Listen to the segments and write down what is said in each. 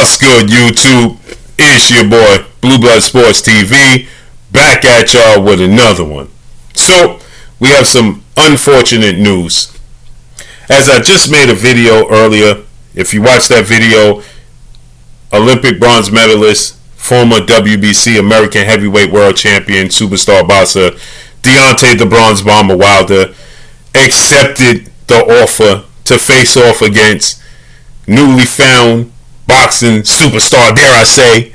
What's good, YouTube? It's your boy, Blue Blood Sports TV, back at y'all with another one. So, we have some unfortunate news. As I just made a video earlier, if you watched that video, Olympic bronze medalist, former WBC American Heavyweight World Champion, superstar boxer, Deontay the Bronze Bomber Wilder, accepted the offer to face off against newly found boxing superstar, dare I say,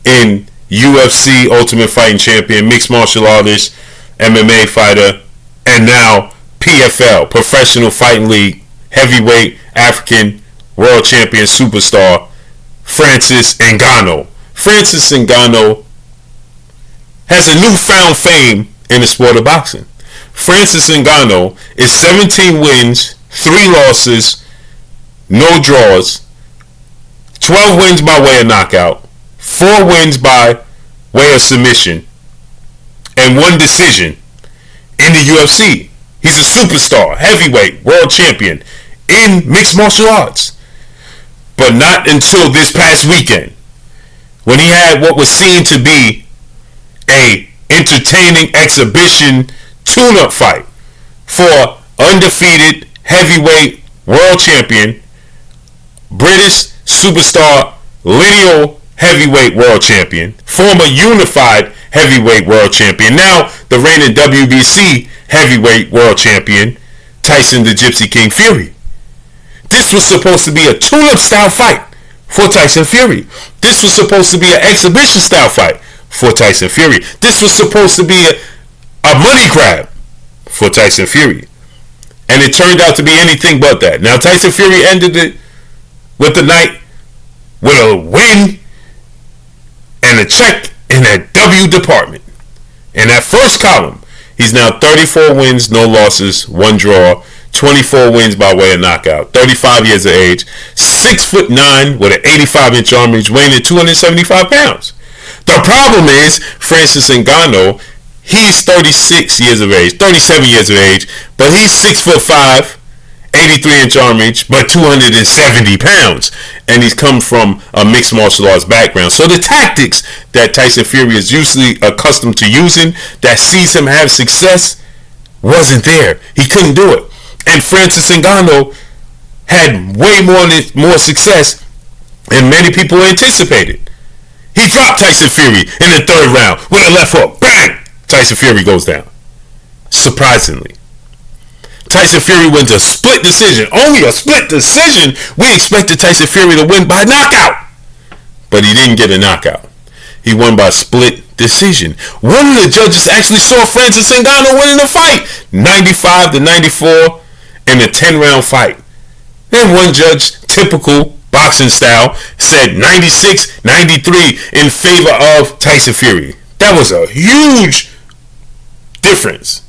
in UFC Ultimate Fighting Champion, mixed martial artist, MMA fighter, and now PFL, Professional Fighting League, heavyweight African world champion superstar, Francis Ngannou. Francis Ngannou has a newfound fame in the sport of boxing. Francis Ngannou is 17 wins, 3 losses, no draws, 12 wins by way of knockout, 4 wins by way of submission, and 1 decision in the UFC. He's a superstar, heavyweight, world champion in mixed martial arts. But not until this past weekend, when he had what was seen to be a entertaining exhibition tune-up fight for undefeated heavyweight world champion, British superstar LINEAL heavyweight world champion, former unified heavyweight world champion, now the reigning WBC heavyweight world champion, Tyson the Gypsy King Fury. This was supposed to be a tune-up style fight for Tyson Fury. This was supposed to be an exhibition style fight for Tyson Fury. This was supposed to be a money grab for Tyson Fury. And it turned out to be anything but that. Now, Tyson Fury ended it with the night with a win and a check in that W department. In that first column, he's now 34 wins, no losses, 1 draw, 24 wins by way of knockout, 35 years of age, 6'9" with an 85-inch arm reach, weighing at 275 pounds. The problem is, Francis Ngannou, he's 36 years of age, 37 years of age, but he's 6'5", 83-inch arm reach, but 270 pounds. And he's come from a mixed martial arts background. So the tactics that Tyson Fury is usually accustomed to using, that sees him have success, wasn't there. He couldn't do it. And Francis Ngannou had way more success than many people anticipated. He dropped Tyson Fury in the 3rd round with a left hook. Bang! Tyson Fury goes down. Surprisingly. Tyson Fury wins a split decision. Only a split decision. We expected Tyson Fury to win by knockout. But he didn't get a knockout. He won by split decision. One of the judges actually saw Francis Ngannou winning the fight. 95-94 in a 10-round fight. And one judge, typical boxing style, said 96-93 in favor of Tyson Fury. That was a huge difference.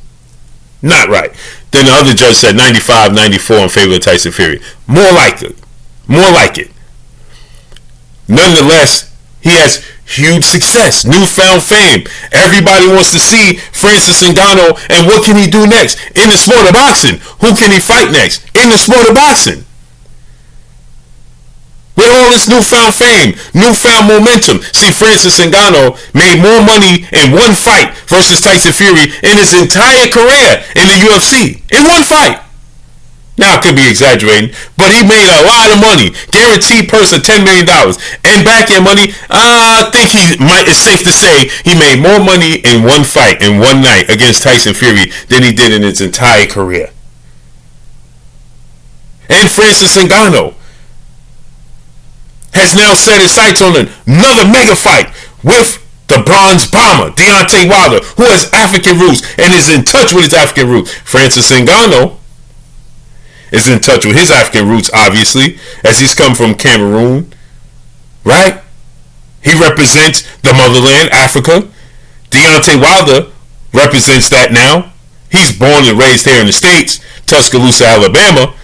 Not right. Then the other judge said 95-94 in favor of Tyson Fury. More like it. Nonetheless, he has huge success, newfound fame. Everybody wants to see Francis Ngannou, and what can he do next in the sport of boxing? Who can he fight next in the sport of boxing? With all this newfound fame, newfound momentum. See, Francis Ngannou made more money in one fight versus Tyson Fury in his entire career in the UFC. In one fight. Now, I could be exaggerating, but he made a lot of money. Guaranteed purse of $10 million. And back-end money, I think it's safe to say he made more money in one fight, in one night against Tyson Fury than he did in his entire career. And Francis Ngannou has now set his sights on another mega fight with the Bronze Bomber, Deontay Wilder, who has African roots and is in touch with his African roots. Francis Ngannou is in touch with his African roots, obviously, as he's come from Cameroon, right? He represents the motherland, Africa. Deontay Wilder represents that now. He's born and raised here in the States, Tuscaloosa, Alabama.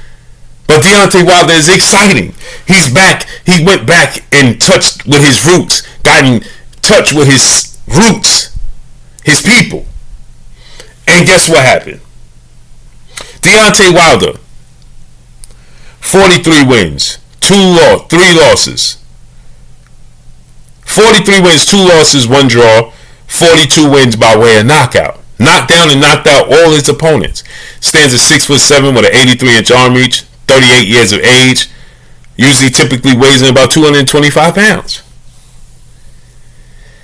But Deontay Wilder is exciting. He's back. He went back and touched with his roots, got in touch with his roots, his people. And guess what happened? Deontay Wilder, 43 wins, 3 losses, 43 wins, 2 losses, 1 draw, 42 wins by way of knockout. Knocked down and knocked out all his opponents. Stands at 6'7" with an 83-inch arm reach, 38 years of age. Usually typically weighs in about 225 pounds.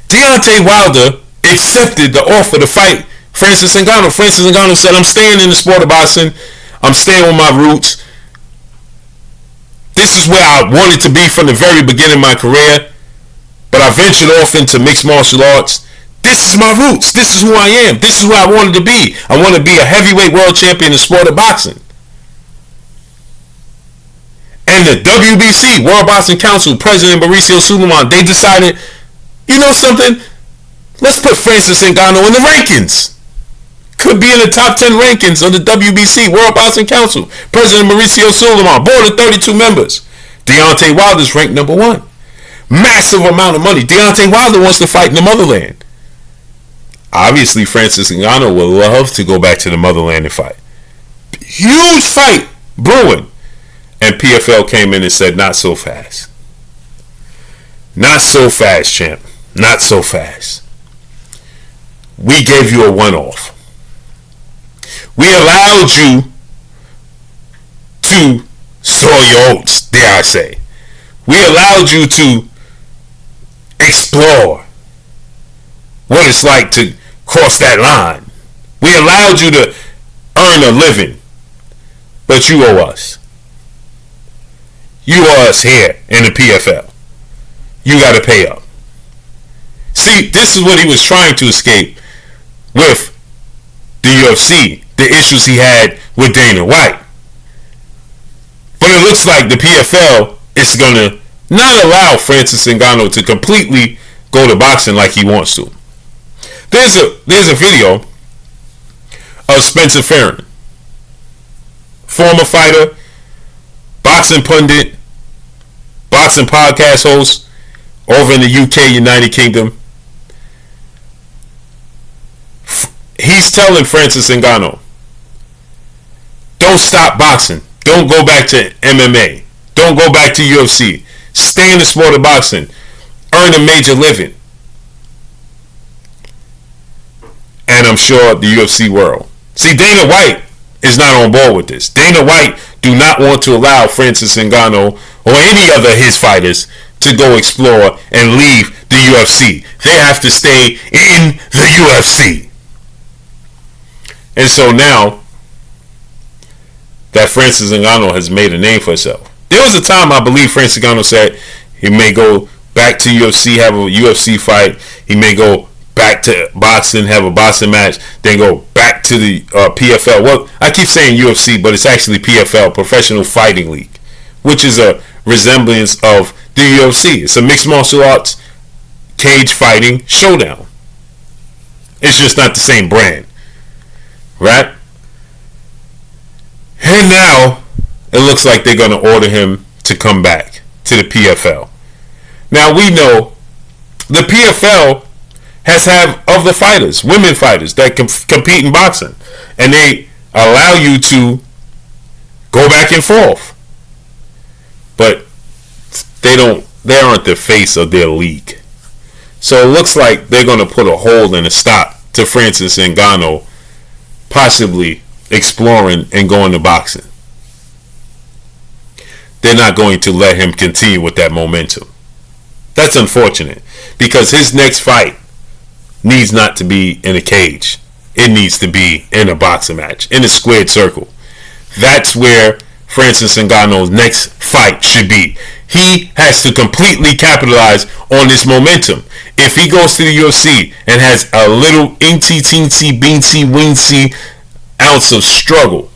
Deontay Wilder accepted the offer to fight Francis Ngannou. Francis Ngannou said, I'm staying in the sport of boxing. I'm staying with my roots. This is where I wanted to be from the very beginning of my career. But I ventured off into mixed martial arts. This is my roots. This is who I am. This is where I wanted to be. I want to be a heavyweight world champion in the sport of boxing. And the WBC, World Boxing Council, President Mauricio Sulaiman, they decided, you know something? Let's put Francis Ngannou in the rankings. Could be in the top 10 rankings of the WBC, World Boxing Council. President Mauricio Sulaiman, board of 32 members. Deontay Wilder's ranked number 1. Massive amount of money. Deontay Wilder wants to fight in the motherland. Obviously, Francis Ngannou would love to go back to the motherland and fight. Huge fight brewing. And PFL came in and said, not so fast. Not so fast, champ. Not so fast. We gave you a one-off. We allowed you to sow your oats, dare I say. We allowed you to explore what it's like to cross that line. We allowed you to earn a living. But you owe us. You owe us here in the PFL. You got to pay up. See, this is what he was trying to escape with the UFC, the issues he had with Dana White. But it looks like the PFL is going to not allow Francis Ngannou to completely go to boxing like he wants to. There's a video of Spencer Farron, former fighter, boxing pundit, boxing podcast host over in the UK, United Kingdom. He's telling Francis Ngannou, don't stop boxing. Don't go back to MMA. Don't go back to UFC. Stay in the sport of boxing. Earn a major living. And I'm sure the UFC world. See, Dana White is not on board with this. Dana White do not want to allow Francis Ngannou or any other his fighters to go explore and leave the UFC. They have to stay in the UFC. And so now that Francis Ngannou has made a name for himself. There was a time I believe Francis Ngannou said he may go back to UFC, have a UFC fight. He may go back to boxing, have a boxing match, then go back to the PFL. Well, I keep saying UFC, but it's actually PFL, Professional Fighting League, which is a resemblance of the UFC. It's a mixed martial arts cage fighting showdown. It's just not the same brand, right? And now it looks like they're going to order him to come back to the PFL. Now we know the PFL has have other fighters, women fighters that compete in boxing, and they allow you to go back and forth. But they aren't the face of their league. So it looks like they're going to put a hold and a stop to Francis Ngannou possibly exploring and going to boxing. They're not going to let him continue with that momentum. That's unfortunate, because his next fight needs not to be in a cage. It needs to be in a boxing match, in a squared circle. That's where Francis Ngannou's next fight should be. He has to completely capitalize on this momentum. If he goes to the UFC and has a little teensy beensy weensy ounce of struggle,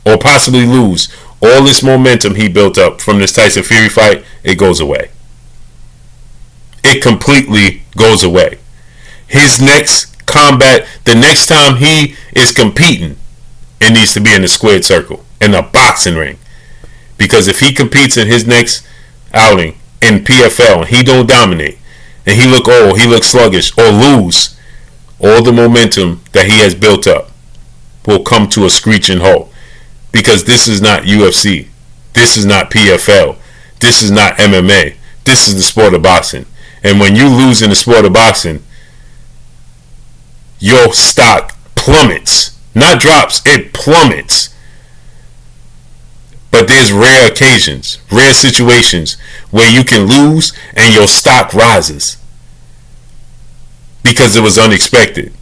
or possibly lose, all this momentum he built up from this Tyson Fury fight, it goes away. It completely goes away. His next combat, the next time he is competing, it needs to be in the squared circle, in a boxing ring. Because if he competes in his next outing in PFL and he don't dominate, and he look old, he look sluggish, or lose, all the momentum that he has built up will come to a screeching halt. Because this is not UFC. This is not PFL. This is not MMA. This is the sport of boxing. And when you lose in the sport of boxing, your stock plummets. Not drops, it plummets. But there's rare occasions, rare situations where you can lose and your stock rises because it was unexpected.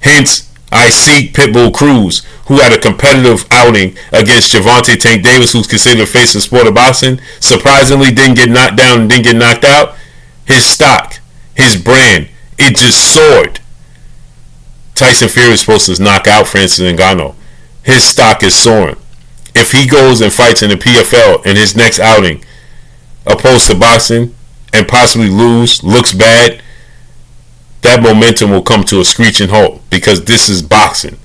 Hence, I seek Pitbull Cruz, who had a competitive outing against Gervonta Tank Davis, who's considered a face of sport of boxing, surprisingly didn't get knocked down and didn't get knocked out. His stock, his brand, it just soared. Tyson Fury is supposed to knock out Francis Ngannou. His stock is soaring. If he goes and fights in the PFL in his next outing, opposed to boxing, and possibly looks bad, that momentum will come to a screeching halt, because this is boxing.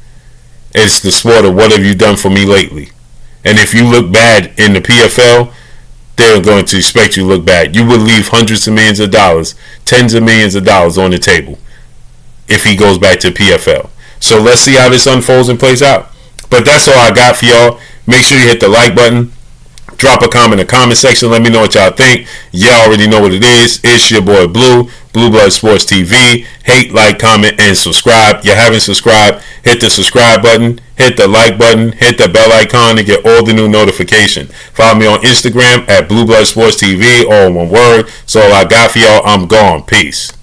It's the sport of what have you done for me lately. And if you look bad in the PFL, they're going to expect you to look bad. You would leave hundreds of millions of dollars, tens of millions of dollars on the table if he goes back to PFL. So let's see how this unfolds and plays out. But that's all I got for y'all. Make sure you hit the like button. Drop a comment in the comment section. Let me know what y'all think. Y'all already know what it is. It's your boy Blue, Blue Blood Sports TV. Hate, like, comment, and subscribe. You haven't subscribed, hit the subscribe button, hit the like button, hit the bell icon to get all the new notifications. Follow me on Instagram at Blue Blood Sports TV, all one word. So all I got for y'all. I'm gone. Peace.